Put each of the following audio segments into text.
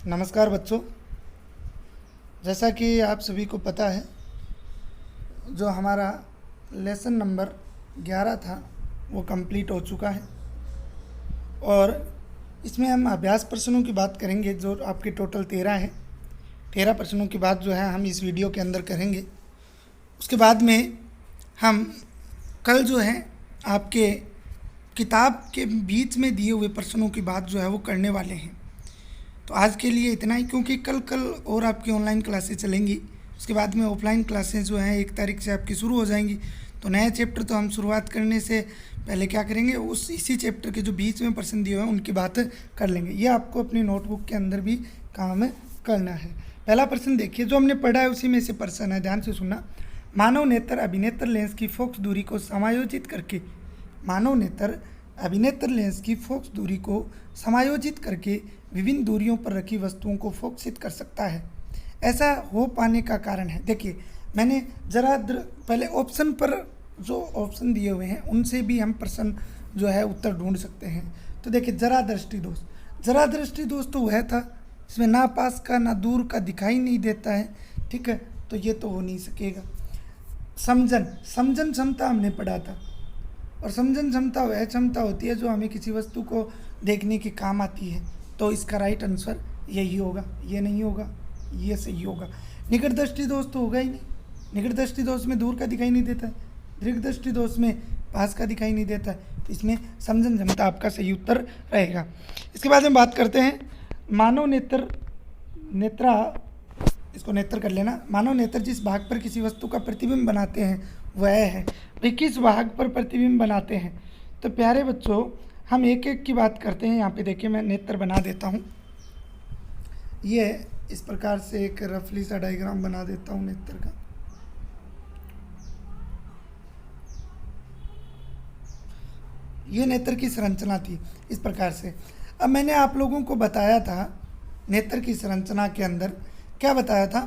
नमस्कार बच्चों। जैसा कि आप सभी को पता है, जो हमारा लेसन नंबर 11 था वो कंप्लीट हो चुका है और इसमें हम अभ्यास प्रश्नों की बात करेंगे। जो आपके टोटल 13 है, 13 प्रश्नों की बात जो है हम इस वीडियो के अंदर करेंगे। उसके बाद में हम कल जो है आपके किताब के बीच में दिए हुए प्रश्नों की बात जो है वो करने वाले हैं। तो आज के लिए इतना ही, क्योंकि कल और आपकी ऑनलाइन क्लासेस चलेंगी। उसके बाद में ऑफलाइन क्लासेस जो हैं 1 तारीख से आपकी शुरू हो जाएंगी। तो नया चैप्टर तो हम शुरुआत करने से पहले क्या करेंगे, उस इसी चैप्टर के जो बीच में प्रश्न दिए हुए हैं उनकी बात कर लेंगे। ये आपको अपनी नोटबुक के अंदर भी काम करना है। पहला प्रश्न देखिए, जो हमने पढ़ा है उसी में से प्रश्न है, ध्यान से सुनना। मानव नेत्र अभिनेत्र लेंस की फोकस दूरी को समायोजित करके मानव नेत्र अभिनेत्र लेंस की फोकस दूरी को समायोजित करके विभिन्न दूरियों पर रखी वस्तुओं को फोकसित कर सकता है। ऐसा हो पाने का कारण है। देखिए, मैंने जरा पहले ऑप्शन पर जो ऑप्शन दिए हुए हैं उनसे भी हम प्रश्न जो है उत्तर ढूंढ सकते हैं। तो देखिए, जरा दृष्टि दोष तो वह था इसमें ना पास का ना दूर का दिखाई नहीं देता है, ठीक है, तो ये तो हो नहीं सकेगा। समझन क्षमता हमने पढ़ा था, और समझन क्षमता वह क्षमता होती है जो हमें किसी वस्तु को देखने के काम आती है। तो इसका राइट आंसर यही होगा, ये नहीं होगा, ये सही होगा। निकट दृष्टि दोष तो होगा ही नहीं। निकट दृष्टि दोष में दूर का दिखाई नहीं देता है, दीर्घ दृष्टि दोष में पास का दिखाई नहीं देता है। तो इसमें समझन क्षमता आपका सही उत्तर रहेगा। इसके बाद हम बात करते हैं मानव नेत्रा, इसको नेत्र कर लेना। मानव नेत्र जिस भाग पर किसी वस्तु का प्रतिबिंब बनाते हैं वह है। भाई, किस भाग पर प्रतिबिंब बनाते हैं? तो प्यारे बच्चों, हम एक एक की बात करते हैं। यहाँ पे देखिए, मैं नेत्र बना देता हूँ। ये इस प्रकार से एक रफली सा डायग्राम बना देता हूँ नेत्र का। ये नेत्र की संरचना थी इस प्रकार से। अब मैंने आप लोगों को बताया था नेत्र की संरचना के अंदर क्या बताया था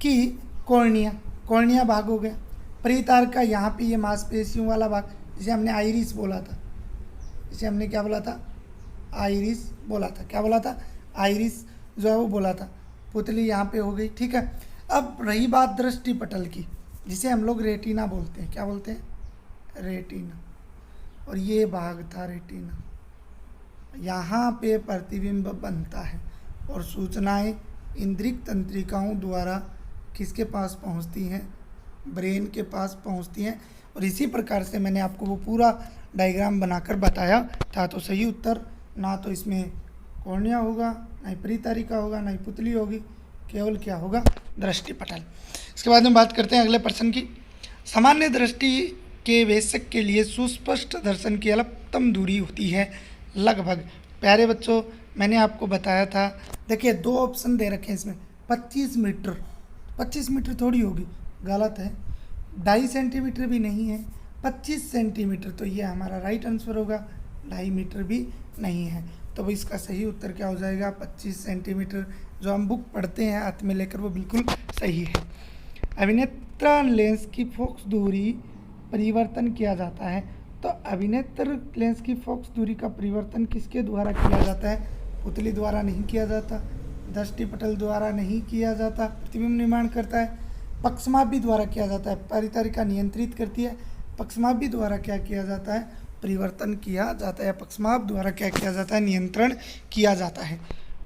कि कॉर्निया भाग हो गया। परितार का यहाँ पे ये मांसपेशियों वाला भाग, जिसे हमने आइरिस बोला था, इसे हमने क्या बोला था? आइरिस बोला था। क्या बोला था? आइरिस जो है वो बोला था। पुतली यहाँ पे हो गई, ठीक है। अब रही बात दृष्टि पटल की, जिसे हम लोग रेटिना बोलते हैं। क्या बोलते हैं? रेटिना। और ये भाग था रेटिना। यहाँ पे प्रतिबिंब बनता है और सूचनाएं इंद्रिक तंत्रिकाओं द्वारा किसके पास पहुँचती हैं? ब्रेन के पास पहुँचती हैं। और इसी प्रकार से मैंने आपको वो पूरा डायग्राम बनाकर बताया था। तो सही उत्तर ना तो इसमें कॉर्निया होगा, ना ही परितारिका होगा, ना ही पुतली होगी, केवल क्या होगा? दृष्टि पटल। इसके बाद में बात करते हैं अगले प्रश्न की। सामान्य दृष्टि के वेशक के लिए सुस्पष्ट दर्शन की अल्पतम दूरी होती है लगभग। प्यारे बच्चों, मैंने आपको बताया था, देखिए 2 ऑप्शन दे रखे हैं इसमें। 25 मीटर, 25 मीटर थोड़ी होगी, गलत है। 2.5 सेंटीमीटर भी नहीं है, 25 सेंटीमीटर। तो ये हमारा राइट आंसर होगा। 2.5 मीटर भी नहीं है। तो इसका सही उत्तर क्या हो जाएगा? 25 सेंटीमीटर। जो हम बुक पढ़ते हैं हाथ में लेकर, वो बिल्कुल सही है। अभिनेत्र लेंस की फोकस दूरी परिवर्तन किया जाता है। तो अभिनेत्र लेंस की फोकस दूरी का परिवर्तन किसके द्वारा किया जाता है? पुतली द्वारा नहीं किया जाता, दृष्टि पटल द्वारा नहीं किया जाता, प्रतिबिंब निर्माण करता है। पक्षमापी द्वारा किया जाता है, परितारिका नियंत्रित करती है। पक्षमापी द्वारा क्या किया जाता है? परिवर्तन किया जाता है। पक्षमाप द्वारा क्या किया जाता है? नियंत्रण किया जाता है।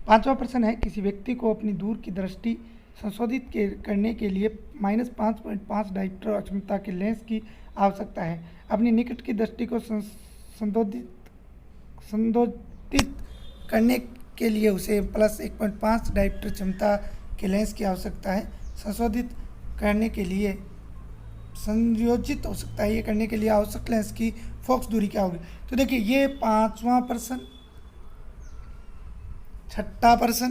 5वां प्रश्न है, किसी व्यक्ति को अपनी दूर की दृष्टि संशोधित करने के लिए -5.5 डायोप्टर अक्षमता के लेंस की आवश्यकता है। अपनी निकट की दृष्टि को संशोधित करने के लिए उसे +1.5 डायोप्टर क्षमता के लेंस की आवश्यकता है। संशोधित करने के लिए संयोजित हो सकता है, ये करने के लिए आवश्यक लेंस की फोकस दूरी क्या होगी? तो देखिए, ये 5वां प्रश्न, 6ठा प्रश्न,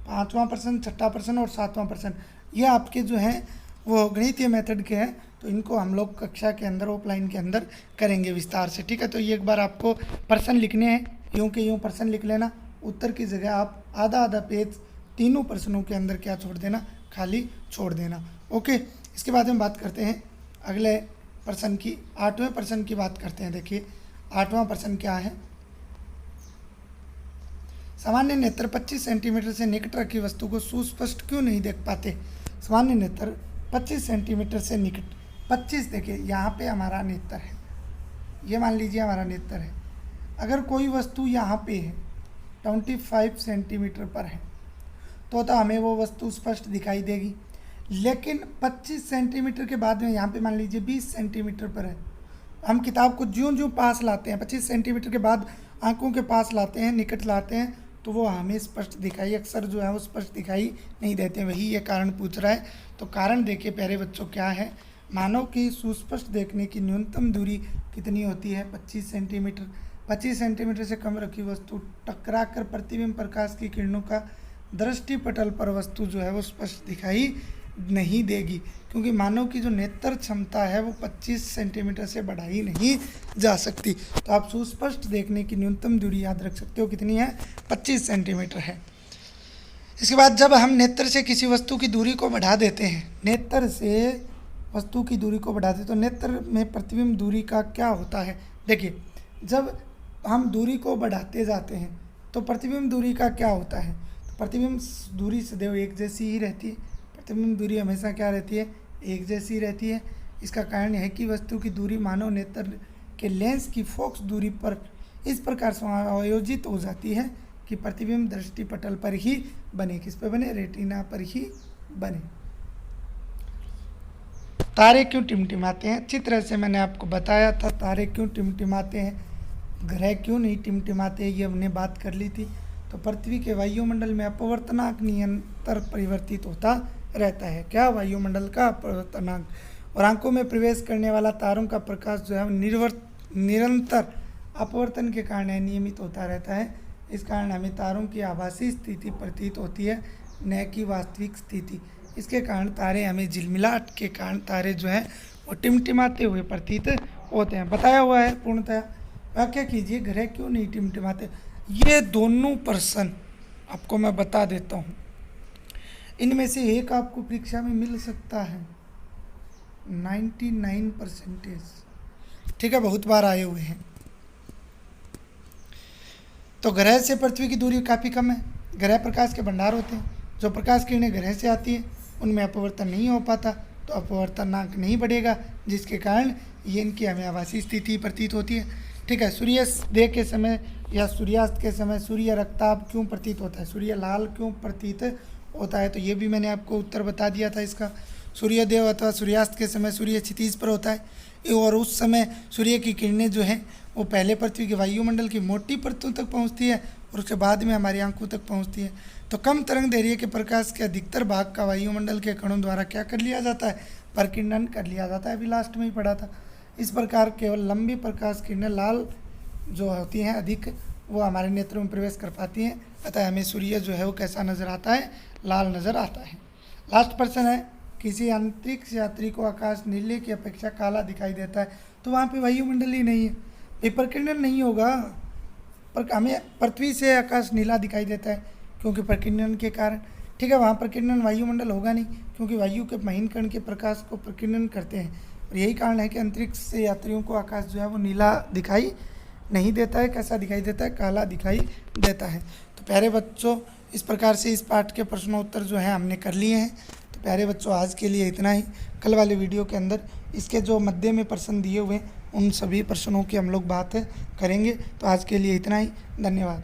5वां प्रश्न, 6ठा प्रश्न और 7वां प्रश्न, ये आपके जो हैं वो गणितीय मेथड के हैं। तो इनको हम लोग कक्षा के अंदर ऑफलाइन के अंदर करेंगे विस्तार से, ठीक है। तो ये एक बार आपको प्रश्न लिखने हैं, यूँ के यूँ प्रश्न लिख लेना। उत्तर की जगह आप आधा पेज तीनों प्रश्नों के अंदर क्या छोड़ देना? खाली छोड़ देना। ओके। इसके बाद हम बात करते हैं अगले प्रश्न की 8वें प्रश्न की बात करते हैं। देखिए 8वां प्रश्न क्या है। सामान्य नेत्र 25 सेंटीमीटर से निकट रखी वस्तु को सुस्पष्ट क्यों नहीं देख पाते। सामान्य नेत्र 25 सेंटीमीटर से निकट, 25 देखिए यहाँ पे हमारा नेत्र है, ये मान लीजिए हमारा नेत्र है। अगर कोई वस्तु यहाँ पे है 25 सेंटीमीटर पर है तो हमें वो वस्तु स्पष्ट दिखाई देगी। लेकिन 25 सेंटीमीटर के बाद में यहाँ पे मान लीजिए 20 सेंटीमीटर पर है, हम किताब को ज्यों ज्यों पास लाते हैं 25 सेंटीमीटर के बाद आंखों के पास लाते हैं, निकट लाते हैं, तो वो हमें स्पष्ट दिखाई अक्सर जो है वो स्पष्ट दिखाई नहीं देते। वही ये कारण पूछ रहा है। तो कारण देखिए प्यारे बच्चों क्या है। मानव की सुस्पष्ट देखने की न्यूनतम दूरी कितनी होती है 25 सेंटीमीटर। 25 सेंटीमीटर से कम रखी वस्तु टकरा कर प्रतिबिंब प्रकाश की किरणों का दृष्टिपटल पर वस्तु जो है वो स्पष्ट दिखाई नहीं देगी, क्योंकि मानव की जो नेत्र क्षमता है वो 25 सेंटीमीटर से बढ़ाई नहीं जा सकती। तो आप सुस्पष्ट देखने की न्यूनतम दूरी याद रख सकते हो, कितनी है 25 सेंटीमीटर है। इसके बाद जब हम नेत्र से किसी वस्तु की दूरी को बढ़ा देते हैं, नेत्र से वस्तु की दूरी को बढ़ाते हैं, तो नेत्र में प्रतिबिंब दूरी का क्या होता है। देखिए जब हम दूरी को बढ़ाते जाते हैं तो प्रतिबिंब दूरी का क्या होता है। तो प्रतिबिंब दूरी सदैव एक जैसी ही रहती है। प्रतिबिंब दूरी हमेशा क्या रहती है, एक जैसी रहती है। इसका कारण है कि वस्तु की दूरी मानव नेत्र के लेंस की फोकस दूरी पर इस प्रकार समायोजित हो जाती है कि प्रतिबिंब दृष्टिपटल पर ही बने। किस पे बने, रेटिना पर ही बने। तारे क्यों टिमटिमाते हैं। अच्छी तरह से मैंने आपको बताया था तारे क्यों टिमटिमाते हैं, ग्रह क्यों नहीं टिमटिमाते, ये हमने बात कर ली थी। तो पृथ्वी के वायुमंडल में अपवर्तनांक निरंतर परिवर्तित होता रहता है। क्या, वायुमंडल का अपवर्तनांक। और आंखों में प्रवेश करने वाला तारों का प्रकाश जो है निरंतर अपवर्तन के कारण अनियमित होता रहता है। इस कारण हमें तारों की आभासी स्थिति प्रतीत होती है, न कि वास्तविक स्थिति। इसके कारण तारे हमें झिलमिलाहट के कारण तारे जो हैं वो टिमटिमाते हुए प्रतीत होते हैं। बताया हुआ है पूर्णतः। व्याख्या कीजिए ग्रह क्यों नहीं टिमटिमाते। ये दोनों प्रश्न आपको मैं बता देता हूँ, इनमें से एक आपको परीक्षा में मिल सकता है 99%। ठीक है, बहुत बार आए हुए हैं। तो ग्रह से पृथ्वी की दूरी काफ़ी कम है। ग्रह प्रकाश के भंडार होते हैं। जो प्रकाश किरणें ग्रह से आती है उनमें अपवर्तन नहीं हो पाता, तो अपवर्तनांक नहीं बढ़ेगा, जिसके कारण ये इनकी हमें आभासी स्थिति प्रतीत होती है। ठीक है, सूर्योदय के समय या सूर्यास्त के समय सूर्य रक्ताभ क्यों प्रतीत होता है, सूर्य लाल क्यों प्रतीत होता है। तो ये भी मैंने आपको उत्तर बता दिया था इसका। सूर्योदय अथवा सूर्यास्त के समय सूर्य क्षितिज पर होता है और उस समय सूर्य की किरणें जो हैं वो पहले पृथ्वी के वायुमंडल की मोटी परतों तक पहुंचती है और उसके बाद में हमारी आंखों तक पहुंचती है। तो कम तरंग दैर्घ्य के प्रकाश के अधिकतर भाग का वायुमंडल के कणों द्वारा क्या कर लिया जाता है, प्रकीर्णन कर लिया जाता है। अभी लास्ट में ही पढ़ा था। इस प्रकार केवल लंबी प्रकाश किरणें लाल जो होती हैं अधिक, वो हमारे नेत्रों में प्रवेश कर पाती हैं, अतः हमें सूर्य जो है वो कैसा नज़र आता है, लाल नज़र आता है। लास्ट प्रश्न है, किसी अंतरिक्ष यात्री को आकाश नीले की अपेक्षा काला दिखाई देता है, तो वहाँ पे वायुमंडल ही नहीं है, ये प्रकीर्णन नहीं होगा। पर हमें पृथ्वी से आकाश नीला दिखाई देता है क्योंकि प्रकीर्णन के कारण। ठीक है, वहाँ प्रकीर्णन वायुमंडल होगा नहीं, क्योंकि वायु के महीन कण के प्रकाश को प्रकीर्णन करते हैं। और यही कारण है कि अंतरिक्ष से यात्रियों को आकाश जो है वो नीला दिखाई नहीं देता है। कैसा दिखाई देता है, काला दिखाई देता है। तो प्यारे बच्चों, इस प्रकार से इस पाठ के प्रश्नोत्तर जो हैं हमने कर लिए हैं। तो प्यारे बच्चों, आज के लिए इतना ही। कल वाले वीडियो के अंदर इसके जो मध्य में प्रश्न दिए हुए हैं उन सभी प्रश्नों की हम लोग बात करेंगे। तो आज के लिए इतना ही। धन्यवाद।